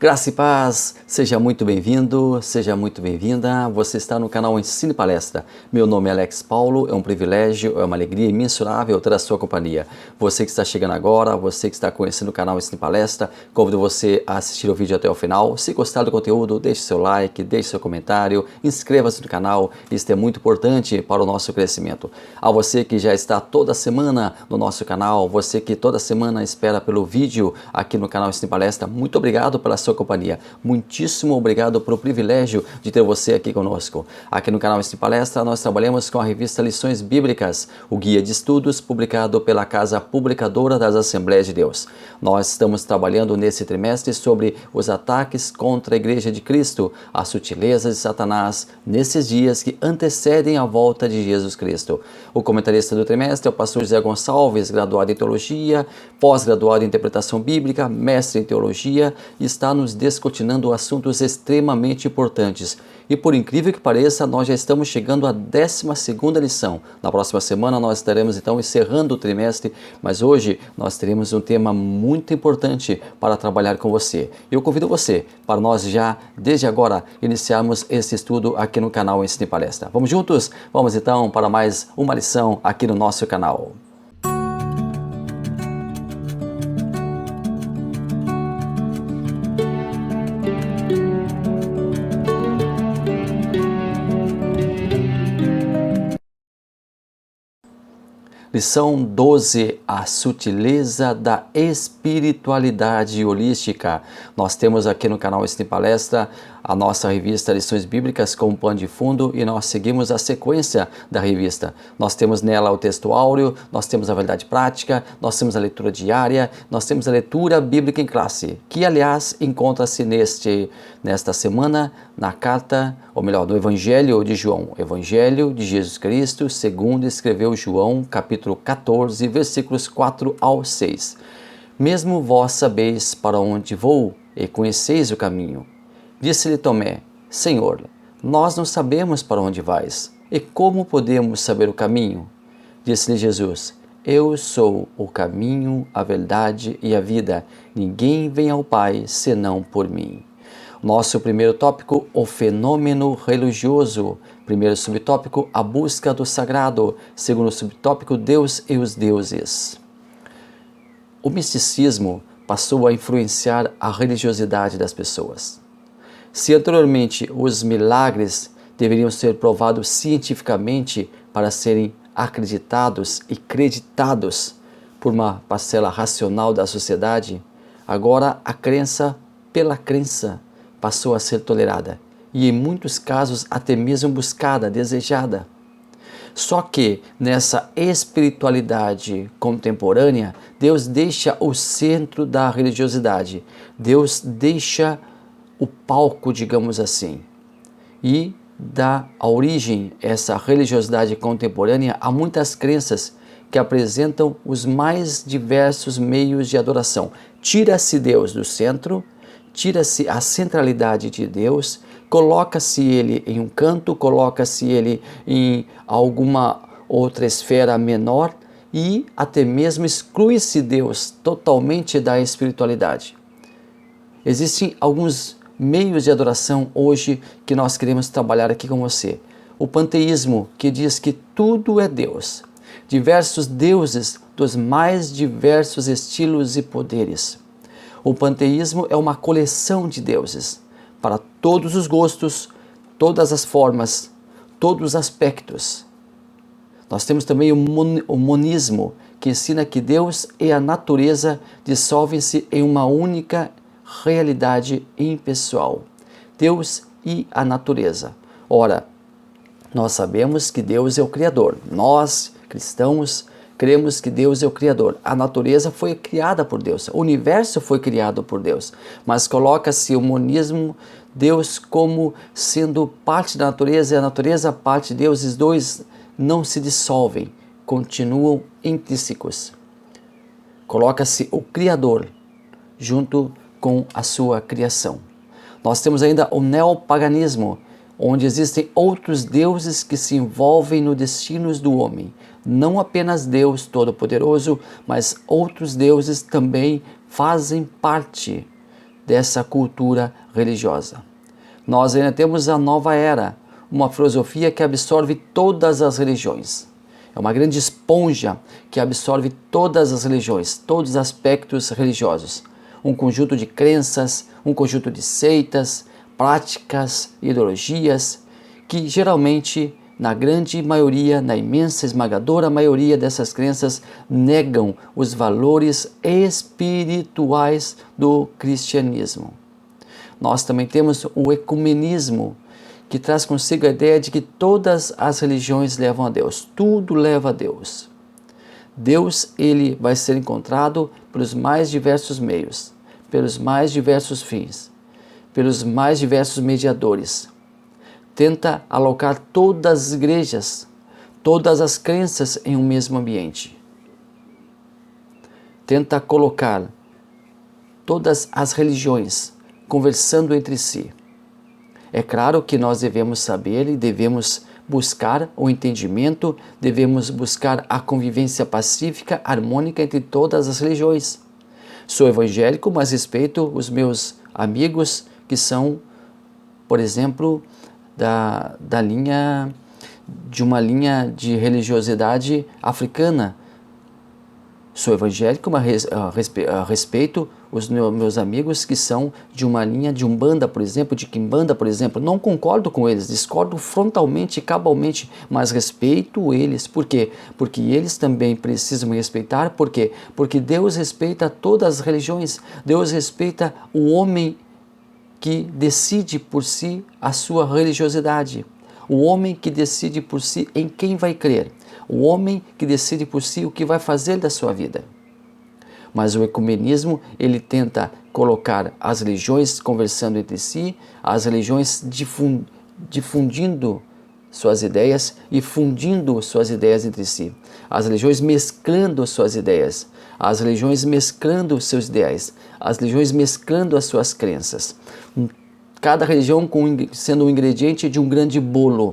Graça e paz, seja muito bem-vindo, seja muito bem-vinda. Você está no canal Ensino e Palestra. Meu nome é Alex Paulo, é um privilégio, é uma alegria imensurável ter a sua companhia. Você que está chegando agora, você que está conhecendo o canal Ensino e Palestra, convido você a assistir o vídeo até o final. Se gostar do conteúdo, deixe seu like, deixe seu comentário, inscreva-se no canal, isso é muito importante para o nosso crescimento. A você que já está toda semana no nosso canal, você que toda semana espera pelo vídeo aqui no canal Ensino e Palestra, muito obrigado pela sua companhia. Muitíssimo obrigado pelo privilégio de ter você aqui conosco. Aqui no canal Ensino e Palestra nós trabalhamos com a revista Lições Bíblicas, o guia de estudos publicado pela Casa Publicadora das Assembleias de Deus. Nós estamos trabalhando nesse trimestre sobre os ataques contra a Igreja de Cristo, as sutilezas de Satanás nesses dias que antecedem a volta de Jesus Cristo. O comentarista do trimestre é o pastor José Gonçalves, graduado em Teologia, pós-graduado em Interpretação Bíblica, mestre em Teologia, e está nos descortinando assuntos extremamente importantes. E por incrível que pareça, nós já estamos chegando à 12ª lição. Na próxima semana nós estaremos então encerrando o trimestre, mas hoje nós teremos um tema muito importante para trabalhar com você. Eu convido você para nós já, desde agora, iniciarmos esse estudo aqui no canal Ensino e Palestra. Vamos juntos? Vamos então para mais uma lição aqui no nosso canal. Lição 12, a sutileza da espiritualidade holística. Nós temos aqui no canal Ensino e Palestra a nossa revista Lições Bíblicas como pano de fundo e nós seguimos a sequência da revista. Nós temos nela o texto áureo, nós temos a verdade prática, nós temos a leitura diária, nós temos a leitura bíblica em classe, que aliás encontra-se nesta semana na carta, ou melhor, no Evangelho de João, Evangelho de Jesus Cristo, segundo escreveu João, capítulo 14, versículos 4 ao 6. Mesmo vós sabeis para onde vou e conheceis o caminho. Disse-lhe Tomé, Senhor, nós não sabemos para onde vais, e como podemos saber o caminho? Disse-lhe Jesus, eu sou o caminho, a verdade e a vida. Ninguém vem ao Pai senão por mim. Nosso primeiro tópico, o fenômeno religioso. Primeiro subtópico, a busca do sagrado. Segundo subtópico, Deus e os deuses. O misticismo passou a influenciar a religiosidade das pessoas. Se anteriormente os milagres deveriam ser provados cientificamente para serem acreditados e creditados por uma parcela racional da sociedade, agora a crença pela crença passou a ser tolerada e em muitos casos até mesmo buscada, desejada. Só que nessa espiritualidade contemporânea, Deus deixa o centro da religiosidade, Deus deixa o palco, digamos assim, e dá a origem, essa religiosidade contemporânea, a muitas crenças que apresentam os mais diversos meios de adoração. Tira-se Deus do centro, tira-se a centralidade de Deus, coloca-se ele em um canto, coloca-se ele em alguma outra esfera menor e até mesmo exclui-se Deus totalmente da espiritualidade. Existem alguns meios de adoração hoje que nós queremos trabalhar aqui com você. O panteísmo, que diz que tudo é Deus. Diversos deuses dos mais diversos estilos e poderes. O panteísmo é uma coleção de deuses para todos os gostos, todas as formas, todos os aspectos. Nós temos também o monismo, que ensina que Deus e a natureza dissolvem-se em uma única realidade impessoal. Deus e a natureza. Ora, nós sabemos que Deus é o Criador. Nós, cristãos, cremos que Deus é o Criador. A natureza foi criada por Deus. O universo foi criado por Deus. Mas coloca-se o monismo, Deus como sendo parte da natureza e a natureza parte de Deus. Os dois não se dissolvem, continuam intrínsecos. Coloca-se o Criador junto com a sua criação. Nós temos ainda o neopaganismo, onde existem outros deuses que se envolvem no destinos do homem. Não apenas Deus Todo-Poderoso, mas outros deuses também fazem parte dessa cultura religiosa. Nós ainda temos a nova era, uma filosofia que absorve todas as religiões. É uma grande esponja que absorve todas as religiões, todos os aspectos religiosos. Um conjunto de crenças, um conjunto de seitas, práticas, ideologias, que geralmente, na grande maioria, na imensa esmagadora maioria dessas crenças, negam os valores espirituais do cristianismo. Nós também temos o ecumenismo, que traz consigo a ideia de que todas as religiões levam a Deus, tudo leva a Deus. Deus, ele vai ser encontrado pelos mais diversos meios, pelos mais diversos fins, pelos mais diversos mediadores. Tenta alocar todas as igrejas, todas as crenças em um mesmo ambiente. Tenta colocar todas as religiões conversando entre si. É claro que nós devemos saber e devemos buscar o entendimento, devemos buscar a convivência pacífica, harmônica entre todas as religiões. Sou evangélico, mas respeito os meus amigos que são, por exemplo, de uma linha de religiosidade africana. Sou evangélico, mas respeito os meus amigos que são de uma linha de Umbanda, por exemplo, de Quimbanda, por exemplo. Não concordo com eles, discordo frontalmente e cabalmente, mas respeito eles. Por quê? Porque eles também precisam me respeitar. Por quê? Porque Deus respeita todas as religiões. Deus respeita o homem que decide por si a sua religiosidade. O homem que decide por si em quem vai crer. O homem que decide por si o que vai fazer da sua vida. Mas o ecumenismo, ele tenta colocar as religiões conversando entre si, as religiões difundindo suas ideias e fundindo suas ideias entre si. As religiões mesclando suas ideias, as religiões mesclando seus ideais, as religiões mesclando as suas crenças. Cada religião sendo um ingrediente de um grande bolo.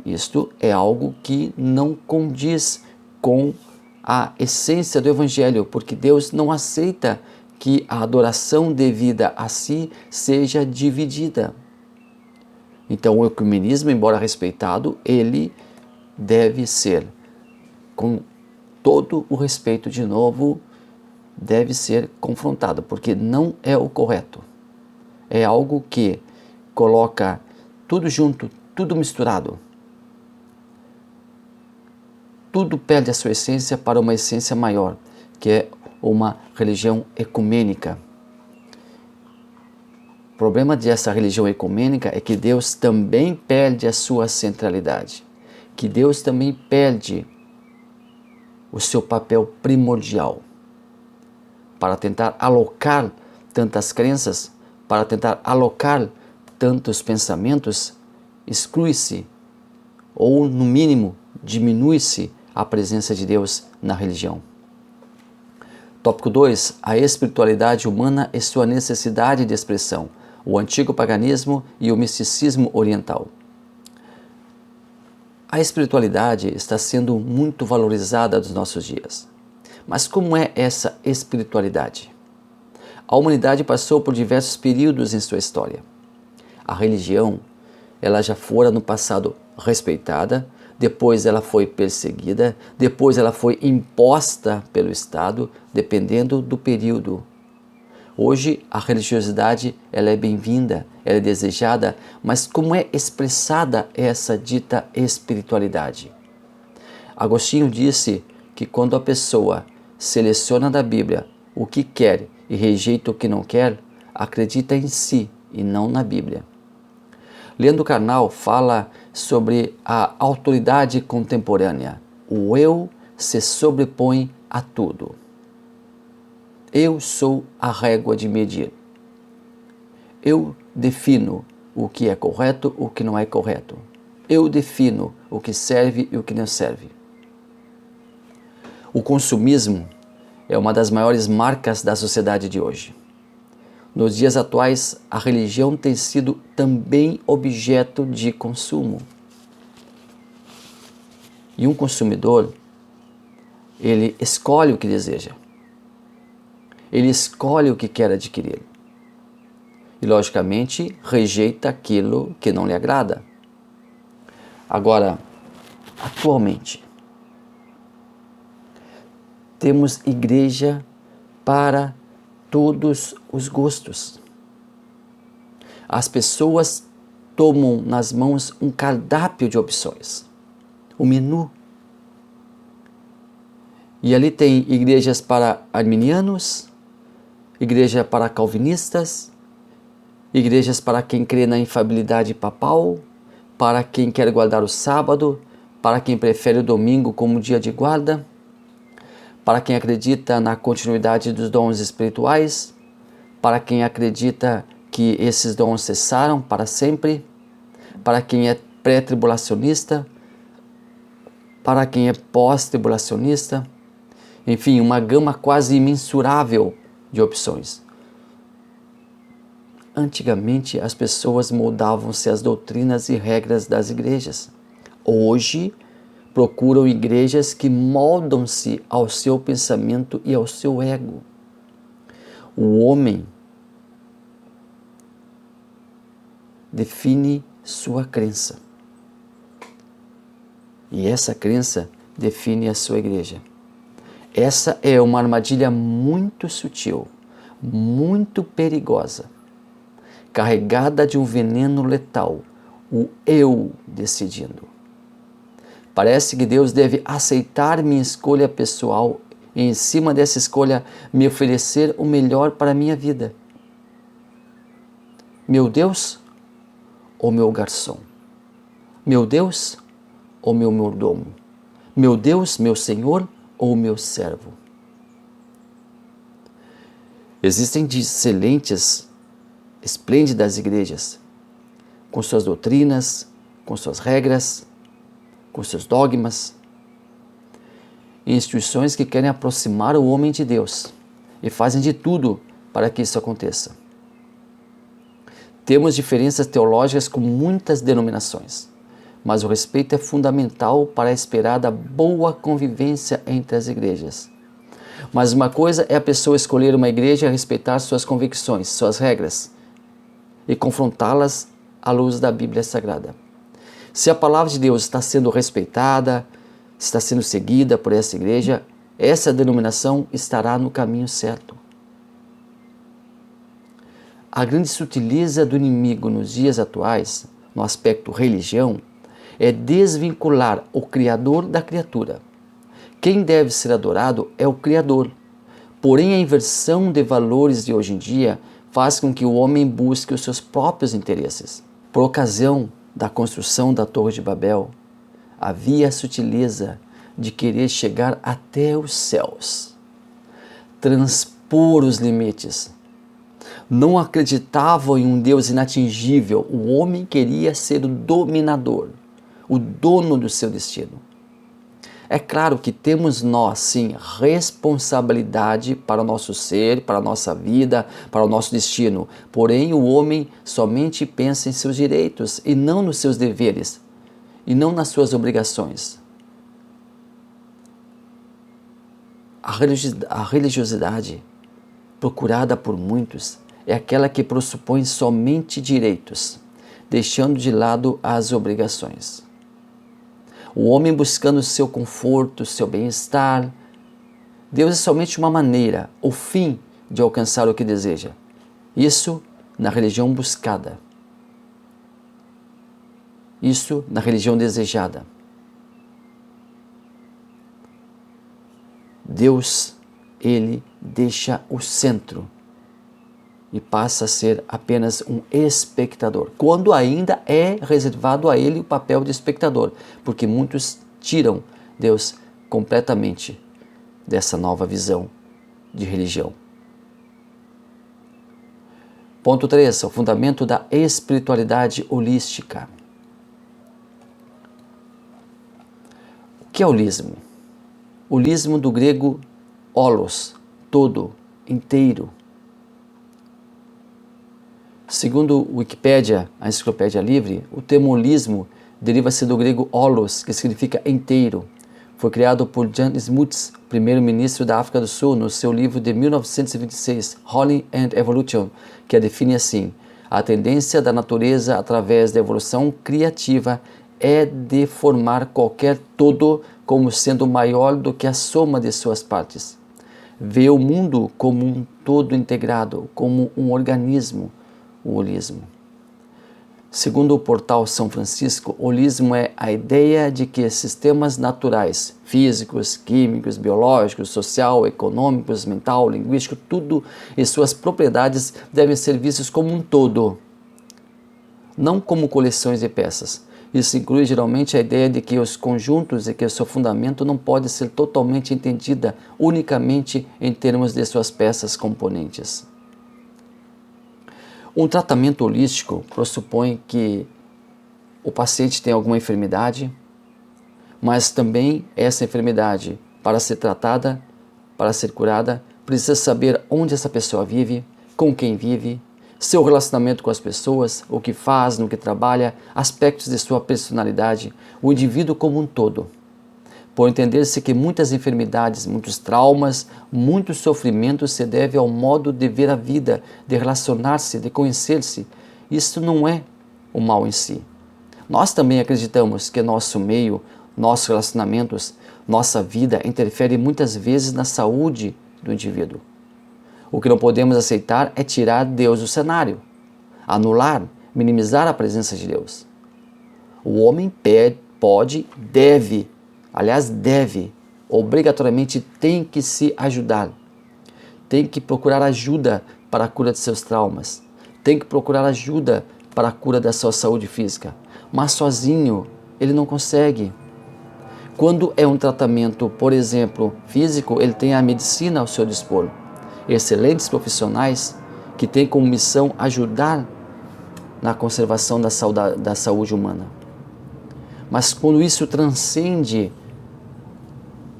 Isto é algo que não condiz com a essência do Evangelho, porque Deus não aceita que a adoração devida a si seja dividida. Então o ecumenismo, embora respeitado, ele deve ser, com todo o respeito de novo, deve ser confrontado, porque não é o correto. É algo que coloca tudo junto, tudo misturado. Tudo perde a sua essência para uma essência maior, que é uma religião ecumênica. O problema dessa religião ecumênica é que Deus também perde a sua centralidade, que Deus também perde o seu papel primordial. Para tentar alocar tantas crenças, para tentar alocar tantos pensamentos, exclui-se, ou no mínimo diminui-se a presença de Deus na religião. Tópico 2. A espiritualidade humana e sua necessidade de expressão, o antigo paganismo e o misticismo oriental. A espiritualidade está sendo muito valorizada nos nossos dias. Mas como é essa espiritualidade? A humanidade passou por diversos períodos em sua história. A religião, ela já fora no passado respeitada, depois ela foi perseguida, depois ela foi imposta pelo Estado, dependendo do período. Hoje a religiosidade ela é bem-vinda, ela é desejada, mas como é expressada essa dita espiritualidade? Agostinho disse que quando a pessoa seleciona da Bíblia o que quer e rejeita o que não quer, acredita em si e não na Bíblia. Leandro Carnal fala sobre a autoridade contemporânea. O eu se sobrepõe a tudo. Eu sou a régua de medir. Eu defino o que é correto, o que não é correto. Eu defino o que serve e o que não serve. O consumismo é uma das maiores marcas da sociedade de hoje. Nos dias atuais, a religião tem sido também objeto de consumo. E um consumidor, ele escolhe o que deseja. Ele escolhe o que quer adquirir. e, logicamente, rejeita aquilo que não lhe agrada. Agora, atualmente, temos igreja para todos os gostos. As pessoas tomam nas mãos um cardápio de opções, um menu. E ali tem igrejas para arminianos, igreja para calvinistas, igrejas para quem crê na infalibilidade papal, para quem quer guardar o sábado, para quem prefere o domingo como dia de guarda, para quem acredita na continuidade dos dons espirituais, para quem acredita que esses dons cessaram para sempre, para quem é pré-tribulacionista, para quem é pós-tribulacionista, enfim, uma gama quase imensurável de opções. Antigamente, as pessoas moldavam-se às doutrinas e regras das igrejas. Hoje, procuram igrejas que moldam-se ao seu pensamento e ao seu ego. O homem define sua crença. E essa crença define a sua igreja. Essa é uma armadilha muito sutil, muito perigosa, carregada de um veneno letal, o eu decidindo. Parece que Deus deve aceitar minha escolha pessoal e, em cima dessa escolha, me oferecer o melhor para a minha vida. Meu Deus ou meu garçom? Meu Deus ou meu mordomo? Meu Deus, meu Senhor ou meu servo? Existem excelentes, esplêndidas igrejas, com suas doutrinas, com suas regras, com seus dogmas, instituições que querem aproximar o homem de Deus e fazem de tudo para que isso aconteça. Temos diferenças teológicas com muitas denominações, mas o respeito é fundamental para a esperada boa convivência entre as igrejas. Mas uma coisa é a pessoa escolher uma igreja e respeitar suas convicções, suas regras, e confrontá-las à luz da Bíblia Sagrada. Se a palavra de Deus está sendo respeitada, está sendo seguida por essa igreja, essa denominação estará no caminho certo. A grande sutileza do inimigo nos dias atuais, no aspecto religião, é desvincular o Criador da criatura. Quem deve ser adorado é o Criador. Porém, a inversão de valores de hoje em dia faz com que o homem busque os seus próprios interesses. Por ocasião da construção da Torre de Babel, havia a sutileza de querer chegar até os céus, transpor os limites. Não acreditavam em um Deus inatingível. O homem queria ser o dominador, o dono do seu destino. É claro que temos nós, sim, responsabilidade para o nosso ser, para a nossa vida, para o nosso destino. Porém, o homem somente pensa em seus direitos e não nos seus deveres, e não nas suas obrigações. A religiosidade procurada por muitos é aquela que pressupõe somente direitos, deixando de lado as obrigações. O homem buscando seu conforto, seu bem-estar. Deus é somente uma maneira, o fim de alcançar o que deseja. Isso na religião buscada. Isso na religião desejada. Deus, ele deixa o centro e passa a ser apenas um espectador, quando ainda é reservado a ele o papel de espectador, porque muitos tiram Deus completamente dessa nova visão de religião. Ponto 3, o fundamento da espiritualidade holística. O que é holismo? Holismo do grego holos, todo, inteiro. Segundo Wikipédia, a enciclopédia livre, o termo holismo deriva-se do grego holos, que significa inteiro. Foi criado por Jan Smuts, primeiro-ministro da África do Sul, no seu livro de 1926, Holy and Evolution, que a define assim: A tendência da natureza, através da evolução criativa, é de formar qualquer todo como sendo maior do que a soma de suas partes. Vê o mundo como um todo integrado, como um organismo, o holismo. Segundo o portal São Francisco, holismo é a ideia de que sistemas naturais, físicos, químicos, biológicos, social, econômicos, mental, linguístico, tudo e suas propriedades devem ser vistos como um todo, não como coleções de peças. Isso inclui geralmente a ideia de que os conjuntos e que o seu fundamento não pode ser totalmente entendida unicamente em termos de suas peças componentes. Um tratamento holístico pressupõe que o paciente tem alguma enfermidade, mas também essa enfermidade, para ser tratada, para ser curada, precisa saber onde essa pessoa vive, com quem vive, seu relacionamento com as pessoas, o que faz, no que trabalha, aspectos de sua personalidade, o indivíduo como um todo. Por entender-se que muitas enfermidades, muitos traumas, muito sofrimento se deve ao modo de ver a vida, de relacionar-se, de conhecer-se. Isso não é o mal em si. Nós também acreditamos que nosso meio, nossos relacionamentos, nossa vida interfere muitas vezes na saúde do indivíduo. O que não podemos aceitar é tirar Deus do cenário, anular, minimizar a presença de Deus. O homem pode, deve, obrigatoriamente tem que se ajudar, tem que procurar ajuda para a cura de seus traumas, tem que procurar ajuda para a cura da sua saúde física, mas sozinho ele não consegue. Quando é um tratamento, por exemplo, físico, ele tem a medicina ao seu dispor, excelentes profissionais que têm como missão ajudar na conservação da saúde humana. Mas quando isso transcende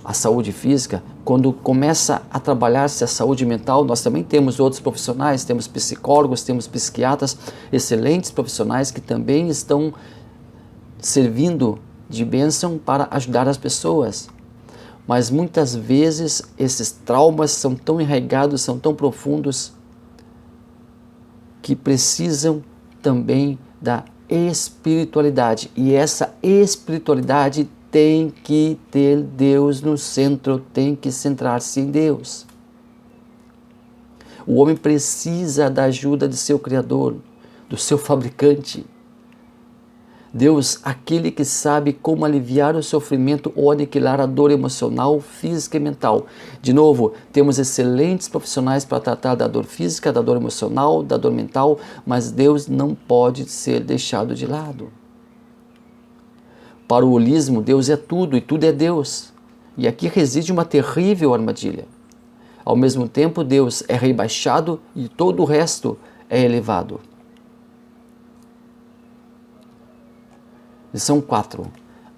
a saúde física, quando começa a trabalhar-se a saúde mental, nós também temos outros profissionais, temos psicólogos, temos psiquiatras, excelentes profissionais que também estão servindo de bênção para ajudar as pessoas. Mas muitas vezes esses traumas são tão enraizados, são tão profundos, que precisam também da espiritualidade. E essa espiritualidade tem que ter Deus no centro, tem que centrar-se em Deus. O homem precisa da ajuda de seu Criador, do seu fabricante. Deus, aquele que sabe como aliviar o sofrimento ou aniquilar a dor emocional, física e mental. De novo, temos excelentes profissionais para tratar da dor física, da dor emocional, da dor mental, mas Deus não pode ser deixado de lado. Para o holismo, Deus é tudo e tudo é Deus. E aqui reside uma terrível armadilha. Ao mesmo tempo, Deus é rebaixado e todo o resto é elevado. Lição 4.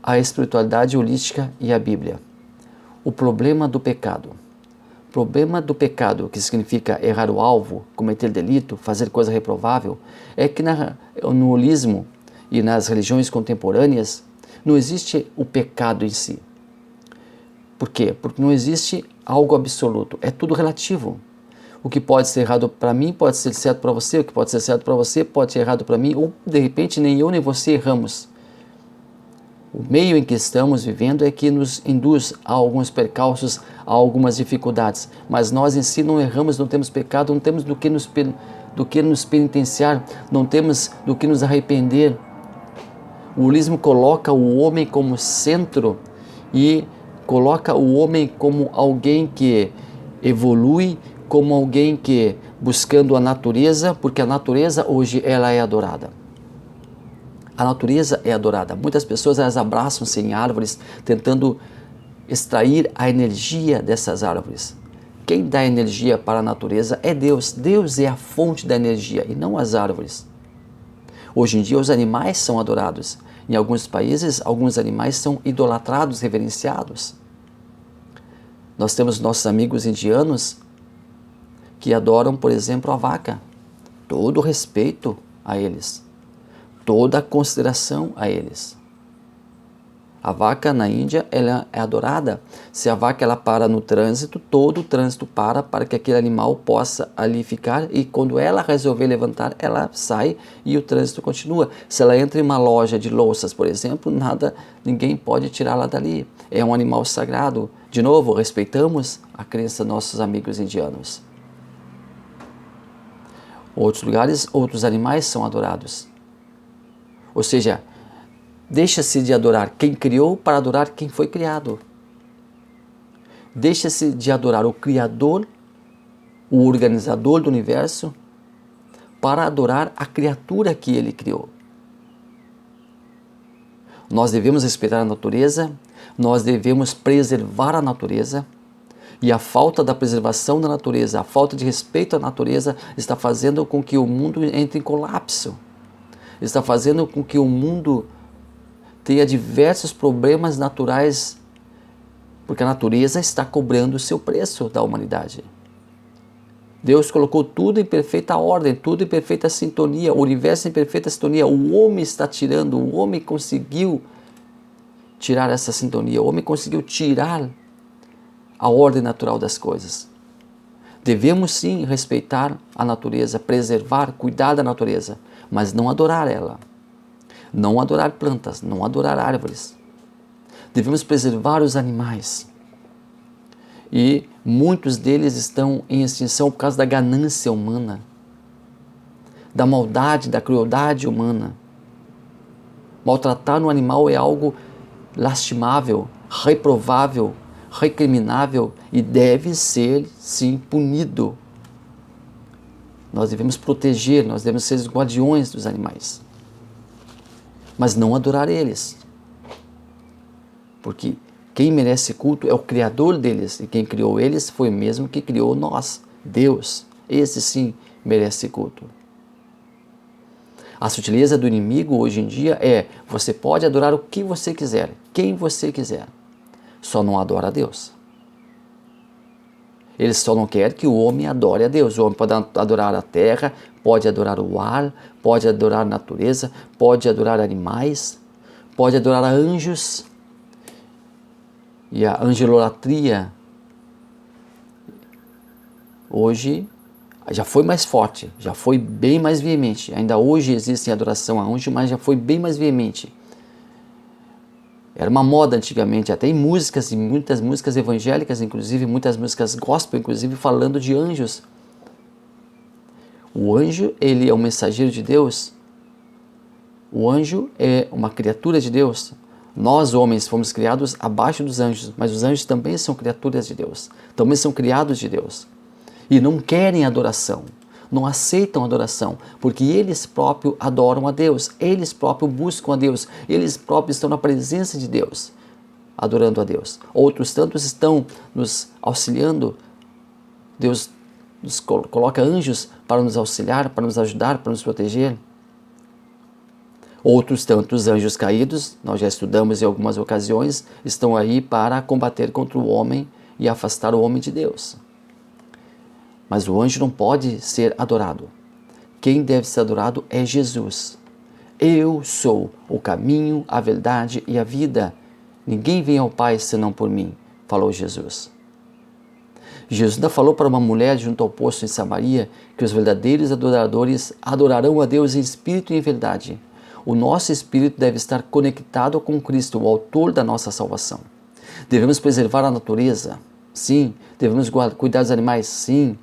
A espiritualidade holística e a Bíblia. O problema do pecado. O problema do pecado, que significa errar o alvo, cometer delito, fazer coisa reprovável, é que no holismo e nas religiões contemporâneas não existe o pecado em si. Por quê? Porque não existe algo absoluto, é tudo relativo. O que pode ser errado para mim pode ser certo para você, o que pode ser certo para você pode ser errado para mim, ou de repente nem eu nem você erramos. O meio em que estamos vivendo é que nos induz a alguns percalços, a algumas dificuldades, mas nós em si não erramos, não temos pecado, não temos do que nos penitenciar, não temos do que nos arrepender. O holismo coloca o homem como centro e coloca o homem como alguém que evolui, como alguém que buscando a natureza, porque a natureza hoje ela é adorada. A natureza é adorada. Muitas pessoas elas abraçam-se em árvores tentando extrair a energia dessas árvores. Quem dá energia para a natureza é Deus. Deus é a fonte da energia e não as árvores. Hoje em dia os animais são adorados. Em alguns países, alguns animais são idolatrados, reverenciados. Nós temos nossos amigos indianos que adoram, por exemplo, a vaca. Todo respeito a eles. Toda a consideração a eles. A vaca na Índia, ela é adorada. Se a vaca ela para no trânsito, todo o trânsito para que aquele animal possa ali ficar, e quando ela resolver levantar, ela sai e o trânsito continua. Se ela entra em uma loja de louças, por exemplo, ninguém pode tirá-la dali. É um animal sagrado. De novo, respeitamos a crença dos nossos amigos indianos. Outros lugares, outros animais são adorados. Ou seja, deixa-se de adorar quem criou para adorar quem foi criado. Deixa-se de adorar o Criador, o organizador do universo, para adorar a criatura que ele criou. Nós devemos respeitar a natureza, nós devemos preservar a natureza, e a falta da preservação da natureza, a falta de respeito à natureza está fazendo com que o mundo entre em colapso. Está fazendo com que o mundo tenha diversos problemas naturais, porque a natureza está cobrando o seu preço da humanidade. Deus colocou tudo em perfeita ordem, tudo em perfeita sintonia, o universo em perfeita sintonia. O homem está tirando, o homem conseguiu tirar essa sintonia, o homem conseguiu tirar a ordem natural das coisas. Devemos sim respeitar a natureza, preservar, cuidar da natureza, mas não adorar ela. Não adorar plantas, não adorar árvores. Devemos preservar os animais. E muitos deles estão em extinção por causa da ganância humana, da maldade, da crueldade humana. Maltratar um animal é algo lastimável, reprovável, recriminável e deve ser, sim, punido. Nós devemos proteger, nós devemos ser os guardiões dos animais, mas não adorar eles, porque quem merece culto é o Criador deles, e quem criou eles foi o mesmo que criou nós, Deus. Esse sim merece culto. A sutileza do inimigo hoje em dia é: você pode adorar o que você quiser, quem você quiser, só não adora a Deus. Ele só não quer que o homem adore a Deus. O homem pode adorar a terra, pode adorar o ar, pode adorar a natureza, pode adorar animais, pode adorar anjos. E a angelolatria hoje já foi mais forte, já foi bem mais veemente. Ainda hoje existe adoração a anjo, mas já foi bem mais veemente. Era uma moda antigamente, até em músicas, em muitas músicas evangélicas, inclusive muitas músicas gospel, inclusive falando de anjos. O anjo, ele é um mensageiro de Deus. O anjo é uma criatura de Deus. Nós, homens, fomos criados abaixo dos anjos, mas os anjos também são criaturas de Deus, também são criados de Deus. E não querem adoração, não aceitam adoração, porque eles próprios adoram a Deus, eles próprios buscam a Deus, eles próprios estão na presença de Deus, adorando a Deus. Outros tantos estão nos auxiliando. Deus nos coloca anjos para nos auxiliar, para nos ajudar, para nos proteger. Outros tantos anjos caídos, nós já estudamos em algumas ocasiões, estão aí para combater contra o homem e afastar o homem de Deus. Mas o anjo não pode ser adorado. Quem deve ser adorado é Jesus. Eu sou o caminho, a verdade e a vida. Ninguém vem ao Pai senão por mim, falou Jesus. Jesus ainda falou para uma mulher junto ao poço em Samaria que os verdadeiros adoradores adorarão a Deus em espírito e em verdade. O nosso espírito deve estar conectado com Cristo, o autor da nossa salvação. Devemos preservar a natureza, sim. Devemos cuidar dos animais, sim.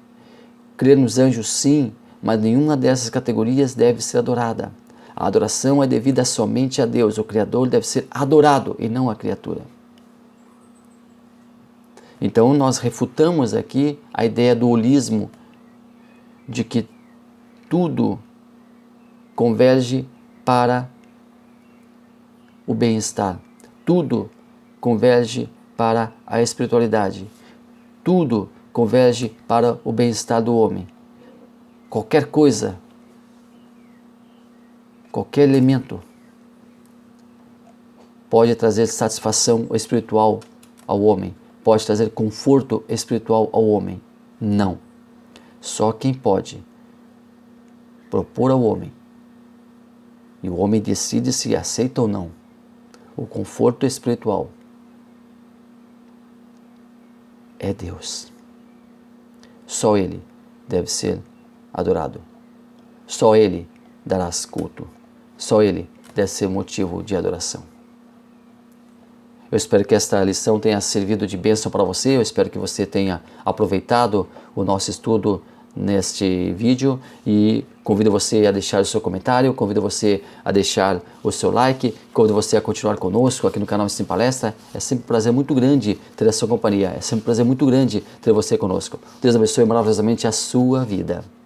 Crer nos anjos, sim. Mas nenhuma dessas categorias deve ser adorada. A adoração é devida somente a Deus. O Criador deve ser adorado e não a criatura. Então nós refutamos aqui a ideia do holismo, de que tudo converge para o bem-estar. Tudo converge para a espiritualidade. Tudo converge para o bem-estar do homem. Qualquer coisa, qualquer elemento pode trazer satisfação espiritual ao homem, pode trazer conforto espiritual ao homem. Não. Só quem pode propor ao homem, e o homem decide se aceita ou não, o conforto espiritual é Deus. Só Ele deve ser adorado. Só Ele darás culto. Só Ele deve ser motivo de adoração. Eu espero que esta lição tenha servido de bênção para você. Eu espero que você tenha aproveitado o nosso estudo neste vídeo e convido você a deixar o seu comentário, convido você a deixar o seu like, convido você a continuar conosco aqui no canal Ensino Palestra. É sempre um prazer muito grande ter a sua companhia, é sempre um prazer muito grande ter você conosco. Deus abençoe maravilhosamente a sua vida.